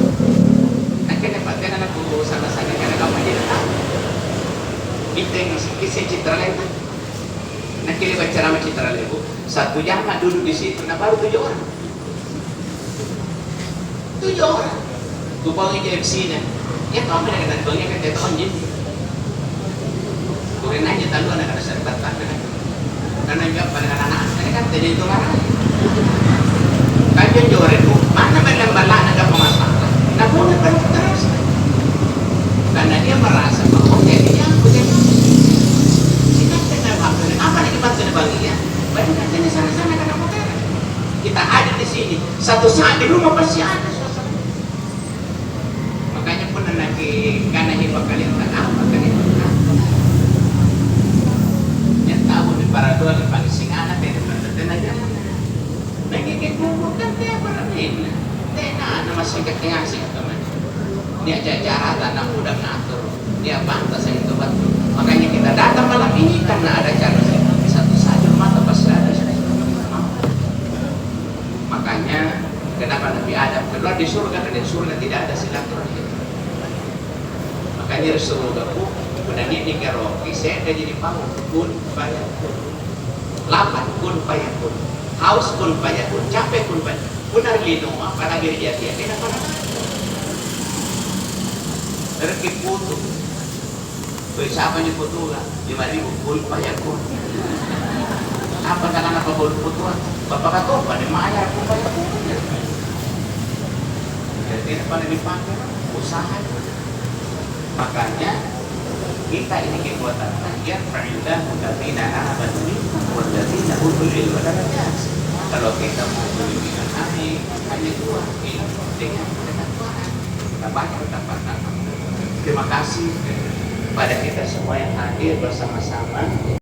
Nah kita dapat anak buku sama-sama karena kamu jadi tahu. Kita yang kisah citra lain. Nah kita baca nama citra lain bu. 1 jam duduk di situ. Nah baru 7 orang. 7 orang. Kupangnya jadi sini. Ya kau mana kata bangnya kan dia tahun jadi. Kurin aja tahu anak ada serbat kan. Karena juga pada anak-anak ini kan jadi itu marah. Kajian joret bu. Mana benar-benar ada pemasaran. Nah boleh terus. Karena dia merasa bahwa jadinya aku jadi. Kita kenal apa lagi maksud baginya? Banyak kan jadi sana-sana karena motor. Kita ada di sini. Satu saat di rumah pasti ada. Makanya pun lagi karena hibah kalian tak apa kalian yang tahu di para dua di pangsing anak tidak pernah aja lagi kekumpul kan tiap orang ini tena nama singkat tengah sih teman dia jajaran tanah udah ngatur dia pantas yang itu batu makanya kita datang malam ini karena ada cara satu saja mata pasti ada makanya kenapa Nabi Adam keluar di surga dan di surga tidak ada silaturahmi. Makanya Rasulullah bu, benar ini keroki saya dah jadi pau kun payakun, lapar kun payakun, haus kun payakun, capek kun payakun, benar lino apa lagi dia tidak pernah. Rezeki putu, siapa ni putu lah 5.000 kun payakun. Apa kata anak bapak putuan? Bapak kata pada mayar kun payakun. Jadi pada dipakai usaha. Makanya kita ini kekuatan ya fa'illah mudafina abadi wadafina utul ilmu darajat. Kalau kita mau berbicara kami hanya 2 ilmu dengan Tuhan kita banyak dapat. Terima kasih pada kita semua yang hadir bersama-sama.